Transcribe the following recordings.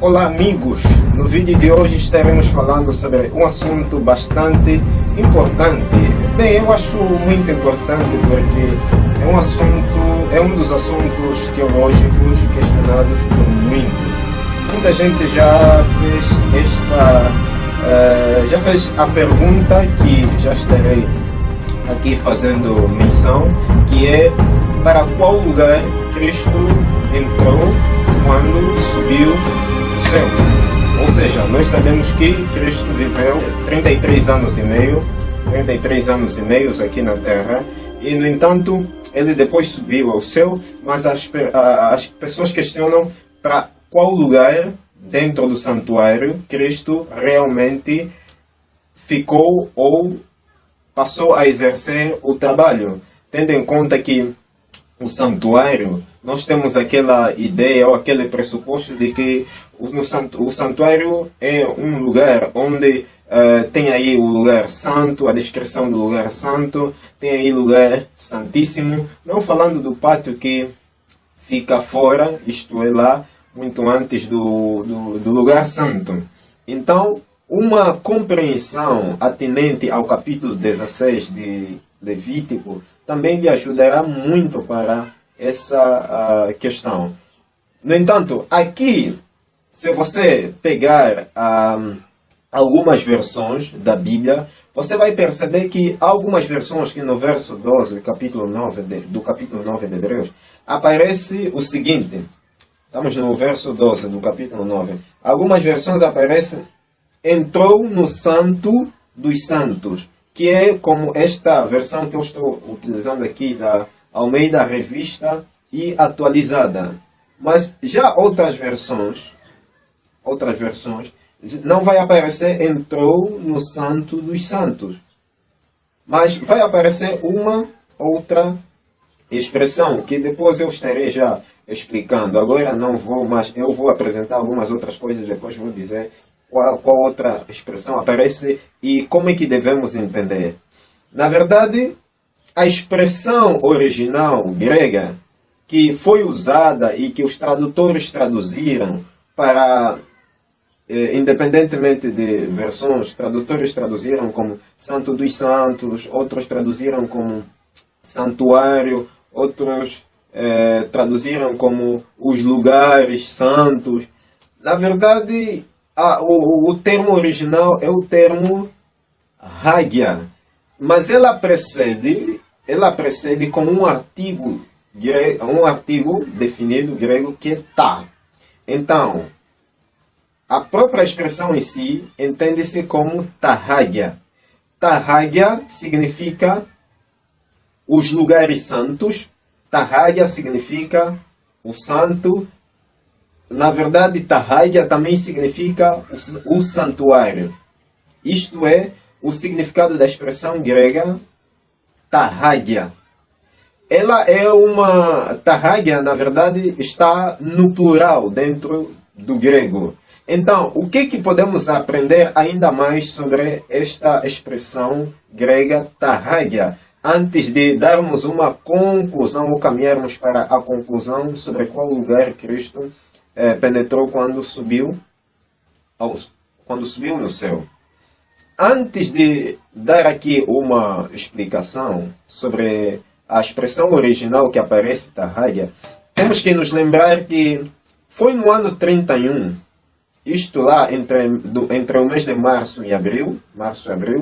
Olá amigos, no vídeo de hoje estaremos falando sobre um assunto bastante importante. Bem, eu acho muito importante porque é um dos assuntos teológicos questionados por muitos. Muita gente já fez a pergunta que já estarei aqui fazendo menção, que é: para qual lugar Cristo entrou quando subiu o céu? Ou seja, nós sabemos que Cristo viveu 33 anos e meio aqui na Terra, e no entanto ele depois subiu ao céu, mas as pessoas questionam para qual lugar dentro do santuário Cristo realmente ficou ou passou a exercer o trabalho, tendo em conta que o santuário, nós temos aquela ideia ou aquele pressuposto de que o santuário é um lugar onde tem aí o lugar santo, a descrição do lugar santo, tem aí lugar santíssimo, não falando do pátio que fica fora, isto é lá, muito antes do lugar santo. Então, uma compreensão atinente ao capítulo 16 de Levítico também lhe ajudará muito para essa questão. No entanto, aqui, se você pegar algumas versões da Bíblia, você vai perceber que há algumas versões que no verso 12 do capítulo 9 de Hebreus, aparece o seguinte. Estamos no verso 12 do capítulo 9. Algumas versões aparecem: entrou no Santo dos Santos, que é como esta versão que eu estou utilizando aqui, da Almeida Revista e Atualizada. Mas já outras versões, não vai aparecer entrou no Santo dos Santos, mas vai aparecer uma outra expressão, que depois eu estarei já explicando. Agora não vou, mas eu vou apresentar algumas outras coisas, depois vou dizer qual outra expressão aparece e como é que devemos entender. Na verdade, a expressão original grega que foi usada e que os tradutores traduziram para, independentemente de versões, tradutores traduziram como Santo dos Santos, outros traduziram como santuário, outros traduziram como os lugares santos. Na verdade, o termo original é o termo hagia, mas ela precede como um artigo definido grego, que é ta. Então, a própria expressão em si entende-se como tahagia. Tahagia significa os lugares santos. Tahagia significa o santo. Na verdade, tahagia também significa o santuário. Isto é o significado da expressão grega tahagia. Tahagia, na verdade, está no plural dentro do grego. Então, o que podemos aprender ainda mais sobre esta expressão grega tahagia, antes de darmos uma conclusão ou caminharmos para a conclusão sobre qual lugar Cristo penetrou quando subiu no céu? Antes de dar aqui uma explicação sobre a expressão original que aparece tahagia, temos que nos lembrar que foi no ano 31, isto lá entre o mês de março e abril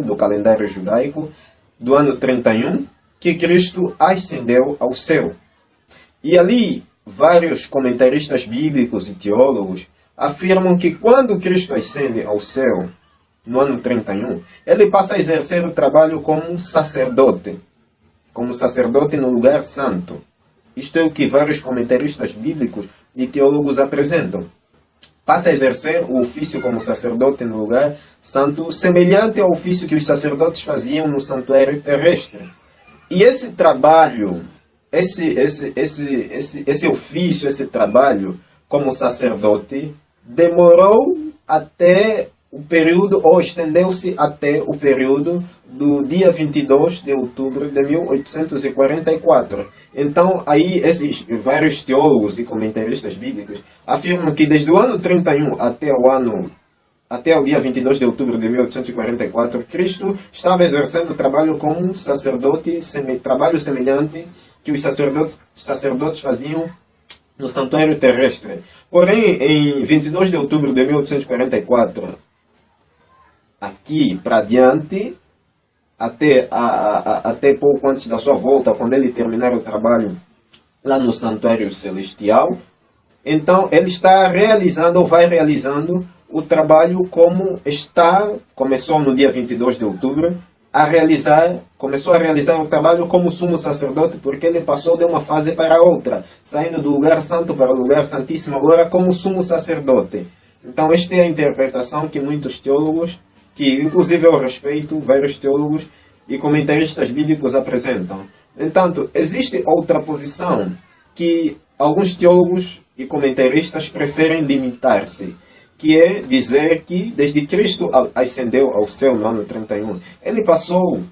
do calendário judaico, do ano 31, que Cristo ascendeu ao céu. E ali, vários comentaristas bíblicos e teólogos afirmam que quando Cristo ascende ao céu, no ano 31, ele passa a exercer o trabalho como sacerdote no lugar santo. Isto é o que vários comentaristas bíblicos e teólogos apresentam. Passa a exercer o ofício como sacerdote no lugar santo, semelhante ao ofício que os sacerdotes faziam no santuário terrestre. E esse trabalho, esse ofício, esse trabalho como sacerdote, demorou até o período, ou estendeu-se até o período do dia 22 de outubro de 1844. Então, aí, esses vários teólogos e comentaristas bíblicos afirmam que desde o ano 31 até o dia 22 de outubro de 1844, Cristo estava exercendo trabalho como sacerdote, trabalho semelhante que os sacerdotes faziam no santuário terrestre. Porém, em 22 de outubro de 1844, aqui para diante, até pouco antes da sua volta, quando ele terminar o trabalho lá no santuário celestial, então ele está realizando, ou vai realizando, o trabalho começou no dia 22 de outubro, começou a realizar o trabalho como sumo sacerdote, porque ele passou de uma fase para outra, saindo do lugar santo para o lugar santíssimo, agora como sumo sacerdote. Então esta é a interpretação que muitos teólogos, que inclusive eu respeito, vários teólogos e comentaristas bíblicos apresentam. No entanto, existe outra posição que alguns teólogos e comentaristas preferem limitar-se, que é dizer que desde Cristo ascendeu ao céu no ano 31, ele passou,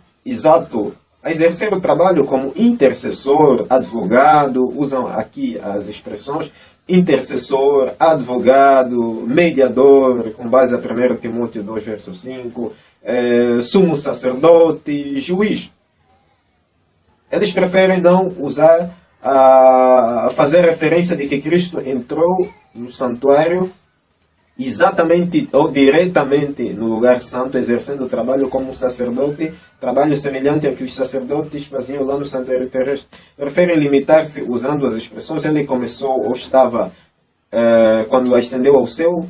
a exercer o trabalho como intercessor, advogado, usam aqui as expressões, intercessor, advogado, mediador, com base a 1 Timóteo 2, verso 5, sumo sacerdote, juiz. Eles preferem não usar, fazer referência de que Cristo entrou no santuário exatamente ou diretamente no lugar santo, exercendo o trabalho como sacerdote, trabalho semelhante ao que os sacerdotes faziam lá no santuário terrestre. Preferem limitar-se usando as expressões. Ele começou ou estava, quando ascendeu ao céu,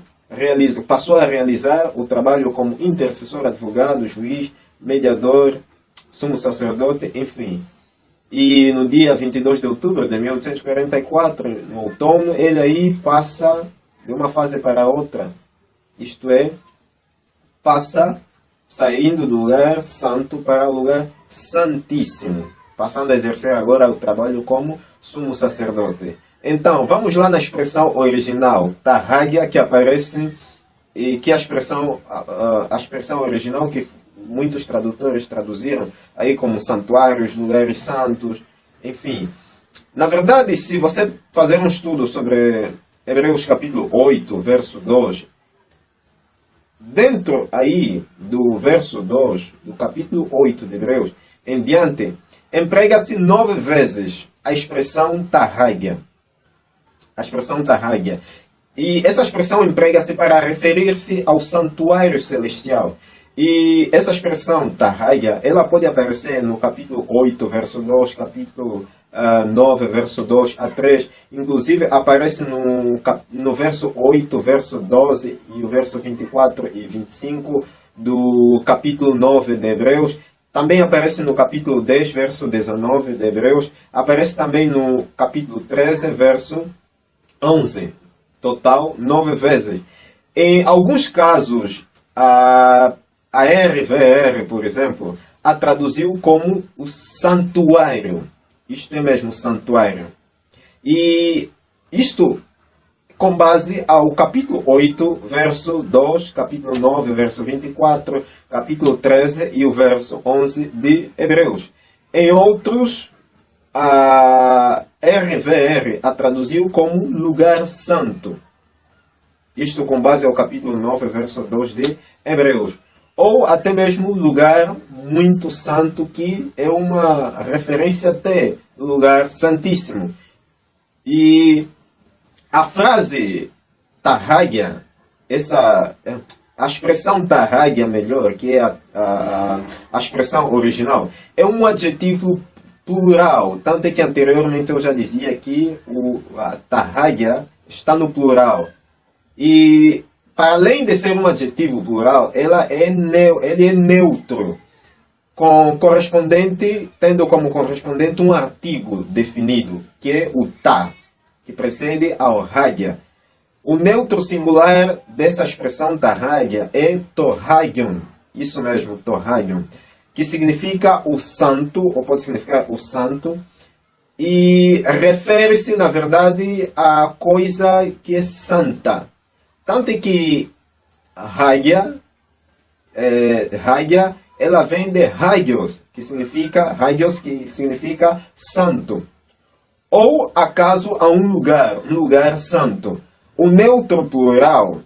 passou a realizar o trabalho como intercessor, advogado, juiz, mediador, sumo sacerdote, enfim. E no dia 22 de outubro de 1844, no outono, ele aí passa de uma fase para outra, isto é, passa saindo do lugar santo para o lugar santíssimo, passando a exercer agora o trabalho como sumo sacerdote. Então, vamos lá na expressão original, Tahagia, que aparece, e que a expressão original que muitos tradutores traduziram aí como santuários, lugares santos, enfim. Na verdade, se você fazer um estudo sobre Hebreus capítulo 8, verso 2, dentro aí do verso 2, do capítulo 8 de Hebreus, em diante, emprega-se 9 vezes a expressão Tahagia. A expressão Tahagia. E essa expressão emprega-se para referir-se ao santuário celestial. E essa expressão Tahagia, ela pode aparecer no capítulo 8, verso 2, capítulo 9, verso 2 a 3, inclusive aparece no verso 8, verso 12 e o verso 24 e 25 do capítulo 9 de Hebreus. Também aparece no capítulo 10, verso 19 de Hebreus. Aparece também no capítulo 13, verso 11. Total, 9 vezes. Em alguns casos, a RVR, por exemplo, a traduziu como o santuário. Isto é mesmo, santuário. E isto com base ao capítulo 8, verso 2, capítulo 9, verso 24, capítulo 13 e o verso 11 de Hebreus. Em outros, a RVR a traduziu como lugar santo. Isto com base ao capítulo 9, verso 2 de Hebreus. Ou até mesmo lugar muito santo, que é uma referência até do lugar santíssimo. E a frase Tahagia, a expressão Tahagia melhor, que é a expressão original, é um adjetivo plural. Tanto é que anteriormente eu já dizia que a Tahagia está no plural. E para além de ser um adjetivo plural, ele é neutro, tendo como correspondente um artigo definido, que é o ta, que precede ao hagia. O neutro singular dessa expressão tahagia é tohagion, isso mesmo, tohagion, que significa o santo, ou pode significar o santo, e refere-se, na verdade, a coisa que é santa. Tanto é que Hagia, Hagia, ela vem de Hagios, que significa santo. Ou acaso a um lugar santo. O neutro plural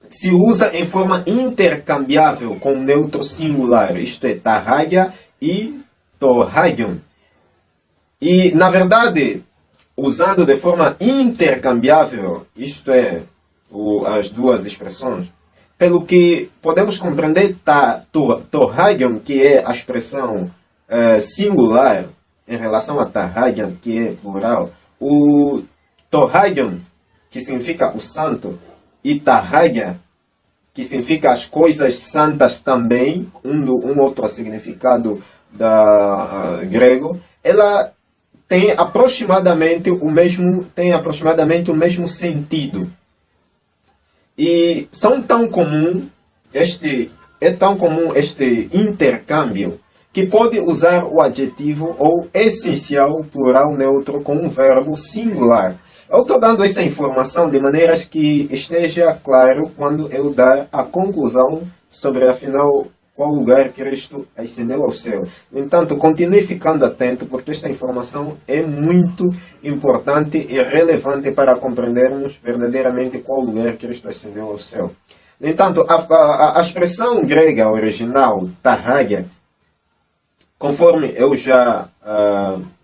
se usa em forma intercambiável com o neutro singular, isto é, Tahagia e Tohagion. E, na verdade, usando de forma intercambiável, isto é, as duas expressões, pelo que podemos compreender Tohagion, que é a expressão singular, em relação a Tahagion, que é plural, o Tohagion, que significa o santo, e Tahagia, que significa as coisas santas também, um outro significado grego, ela tem aproximadamente o mesmo sentido. E é tão comum este intercâmbio que pode usar o adjetivo ou essencial plural neutro com um verbo singular. Eu estou dando essa informação de maneiras que esteja claro quando eu dar a conclusão sobre, afinal, qual lugar Cristo ascendeu ao céu. No entanto, continue ficando atento, porque esta informação é muito importante e relevante para compreendermos verdadeiramente qual lugar Cristo ascendeu ao céu. No entanto, a expressão grega original, Tahagia, conforme eu já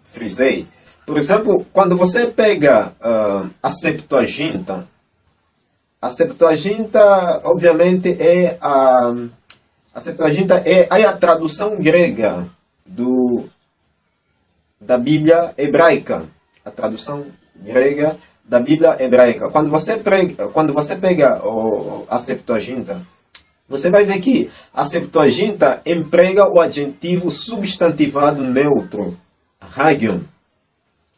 frisei, por exemplo, quando você pega a Septuaginta, obviamente, a Septuaginta é a tradução grega da Bíblia hebraica. A tradução grega da Bíblia hebraica. Quando você pega a Septuaginta, você vai ver que a Septuaginta emprega o adjetivo substantivado neutro, hagion,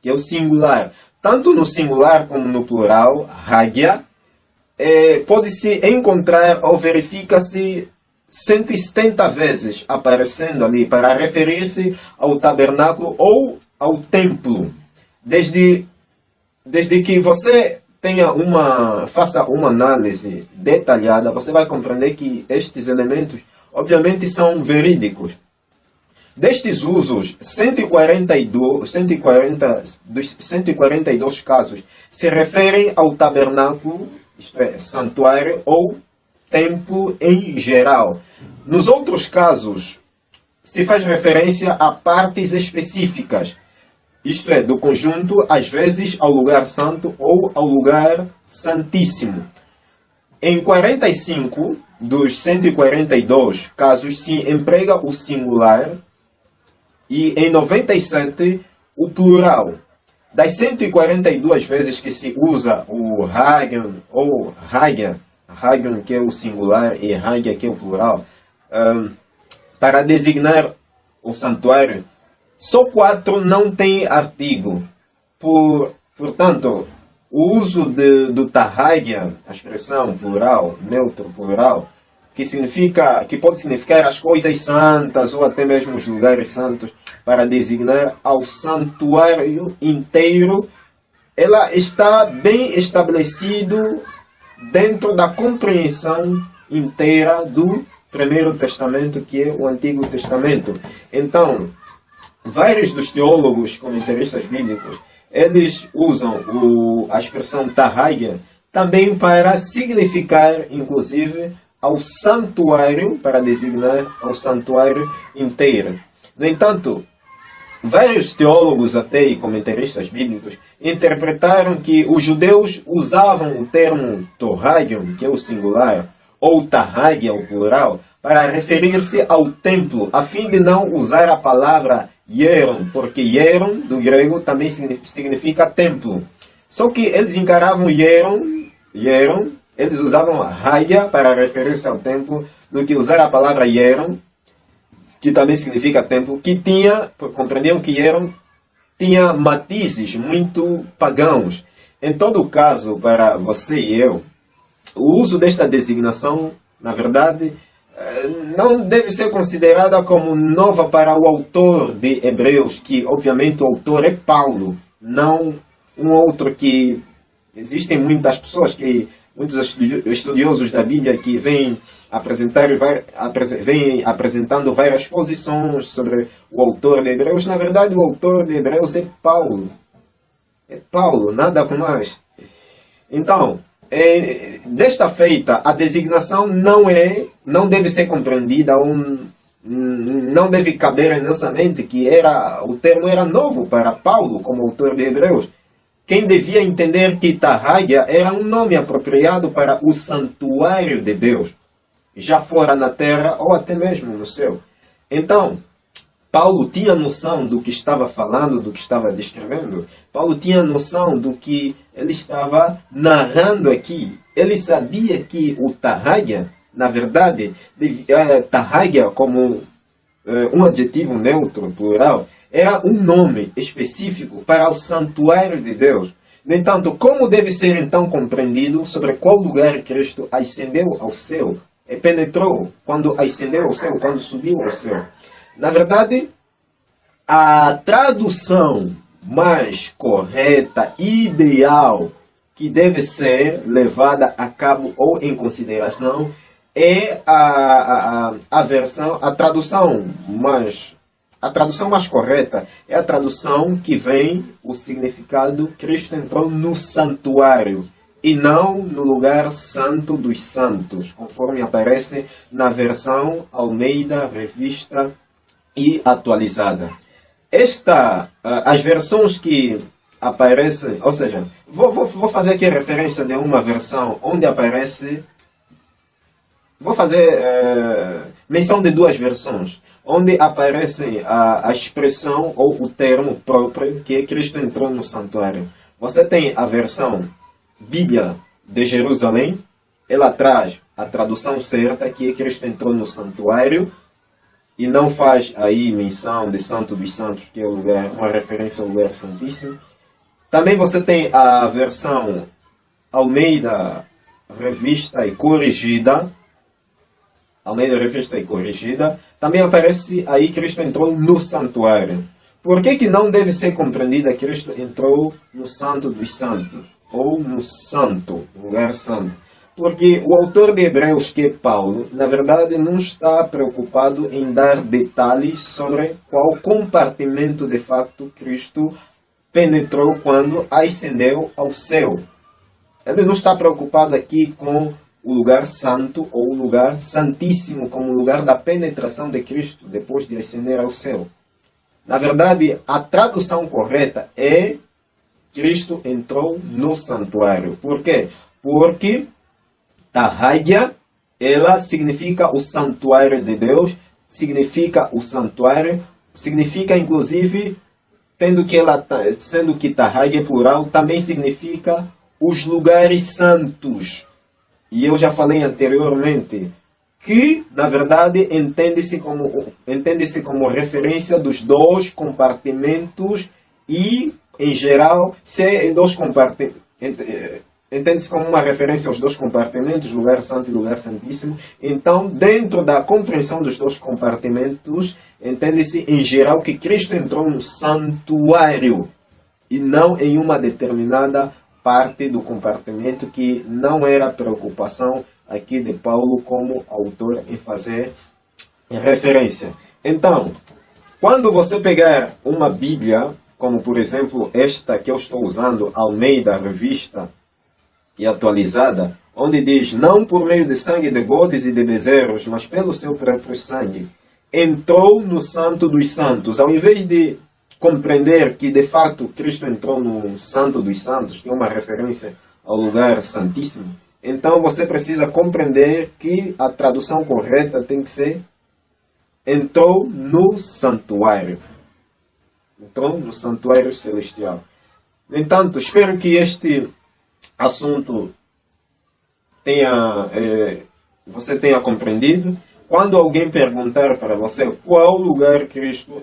que é o singular. Tanto no singular como no plural, hagia, pode-se encontrar ou verifica-se 170 vezes aparecendo ali para referir-se ao tabernáculo ou ao templo. Desde que você faça uma análise detalhada, você vai compreender que estes elementos, obviamente, são verídicos. Destes usos, 142 casos se referem ao tabernáculo, isto é, santuário ou templo em geral. Nos outros casos, se faz referência a partes específicas, isto é, do conjunto, às vezes ao lugar santo ou ao lugar santíssimo. Em 45 dos 142 casos se emprega o singular e em 97 o plural. Das 142 vezes que se usa o hagion ou hagia, hagion que é o singular e hagia que é o plural, para designar o santuário, só 4 não tem artigo. Portanto, o uso do tahagia, a expressão plural, neutro plural, que pode significar as coisas santas ou até mesmo os lugares santos, para designar ao santuário inteiro, ela está bem estabelecido dentro da compreensão inteira do Primeiro Testamento, que é o Antigo Testamento. Então, vários dos teólogos comentaristas bíblicos, eles usam a expressão tahagia também para significar, inclusive, ao santuário, para designar ao santuário inteiro. No entanto, vários teólogos até e comentaristas bíblicos interpretaram que os judeus usavam o termo tohagion, que é o singular, ou tahagia, o plural, para referir-se ao templo, a fim de não usar a palavra hieron, porque hieron, do grego, também significa templo. Só que eles encaravam hieron, eles usavam hagia para referir-se ao templo, do que usar a palavra hieron, que também significa templo, compreendiam que hieron tinha matizes muito pagãos. Em todo caso, para você e eu, o uso desta designação, na verdade, não deve ser considerada como nova para o autor de Hebreus, que obviamente o autor é Paulo, não um outro que... Existem muitas pessoas que muitos estudiosos da Bíblia que vêm apresentando várias posições sobre o autor de Hebreus. Na verdade, o autor de Hebreus é Paulo. É Paulo, nada com mais. Então, desta feita, a designação não deve ser compreendida, não deve caber em nossa mente que o termo era novo para Paulo como autor de Hebreus. Quem devia entender que Tarrágia era um nome apropriado para o santuário de Deus, já fora na terra ou até mesmo no céu. Então, Paulo tinha noção do que estava falando, do que estava descrevendo. Paulo tinha noção do que ele estava narrando aqui. Ele sabia que o Tarrágia, na verdade, Tarrágia como um adjetivo neutro, plural, era um nome específico para o santuário de Deus. No entanto, como deve ser então compreendido sobre qual lugar Cristo ascendeu ao céu? E penetrou quando ascendeu ao céu, quando subiu ao céu. Na verdade, a tradução mais correta, ideal, que deve ser levada a cabo ou em consideração, é a tradução mais correta é a tradução que vem o significado Cristo entrou no santuário e não no lugar santo dos santos, conforme aparece na versão Almeida, Revista e Atualizada. As versões que aparecem, ou seja, vou fazer aqui a referência de uma versão onde aparece. Vou fazer menção de duas versões, onde aparecem a expressão ou o termo próprio que Cristo entrou no santuário. Você tem a versão Bíblia de Jerusalém, ela traz a tradução certa que Cristo entrou no santuário e não faz aí menção de Santo dos Santos, que é uma referência ao lugar santíssimo. Também você tem a versão Almeida, Revista e Corrigida. Almeida, Revista e Corrigida. Também aparece aí Cristo entrou no santuário. Por que não deve ser compreendida Cristo entrou no Santo dos Santos? Ou no Santo, lugar santo? Porque o autor de Hebreus, que é Paulo, na verdade não está preocupado em dar detalhes sobre qual compartimento de facto Cristo penetrou quando ascendeu ao céu. Ele não está preocupado aqui com o lugar santo ou o lugar santíssimo como o lugar da penetração de Cristo depois de ascender ao céu. Na verdade, a tradução correta é Cristo entrou no santuário. Por quê? Porque Tarrágia, ela significa o santuário de Deus, significa o santuário, significa inclusive, sendo que Tarrágia é plural, também significa os lugares santos. E eu já falei anteriormente que, na verdade, entende-se como referência dos dois compartimentos e, em geral, entende-se como uma referência aos dois compartimentos, lugar santo e lugar santíssimo. Então, dentro da compreensão dos dois compartimentos, entende-se, em geral, que Cristo entrou no santuário e não em uma determinada parte do compartimento, que não era preocupação aqui de Paulo como autor em fazer referência. Então, quando você pegar uma Bíblia, como por exemplo esta que eu estou usando, Almeida, Revista e Atualizada, onde diz, não por meio de sangue de bodes e de bezerros, mas pelo seu próprio sangue, entrou no Santo dos Santos. Ao invés de compreender que de fato Cristo entrou no Santo dos Santos, que é uma referência ao lugar santíssimo, então você precisa compreender que a tradução correta tem que ser entrou no santuário. Entrou no santuário celestial. No entanto, espero que este assunto você tenha compreendido. Quando alguém perguntar para você qual lugar Cristo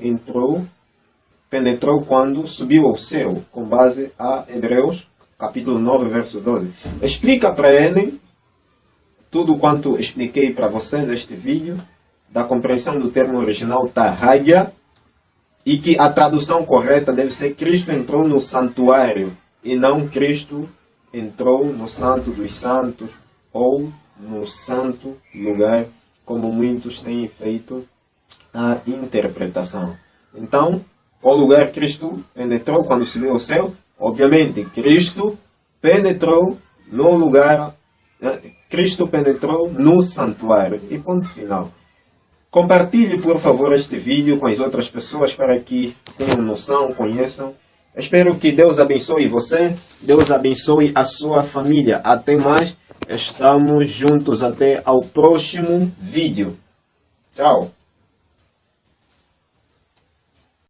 penetrou quando subiu ao céu, com base a Hebreus, capítulo 9, verso 12. Explica para ele tudo quanto expliquei para você neste vídeo, da compreensão do termo original Tarrágia, e que a tradução correta deve ser Cristo entrou no santuário, e não Cristo entrou no Santo dos Santos ou no santo lugar, como muitos têm feito a interpretação. Então, qual lugar Cristo penetrou quando subiu ao céu? Obviamente, Cristo penetrou no lugar, Cristo penetrou no santuário. E ponto final. Compartilhe, por favor, este vídeo com as outras pessoas para que tenham noção, conheçam. Espero que Deus abençoe você, Deus abençoe a sua família. Até mais, estamos juntos até ao próximo vídeo. Tchau!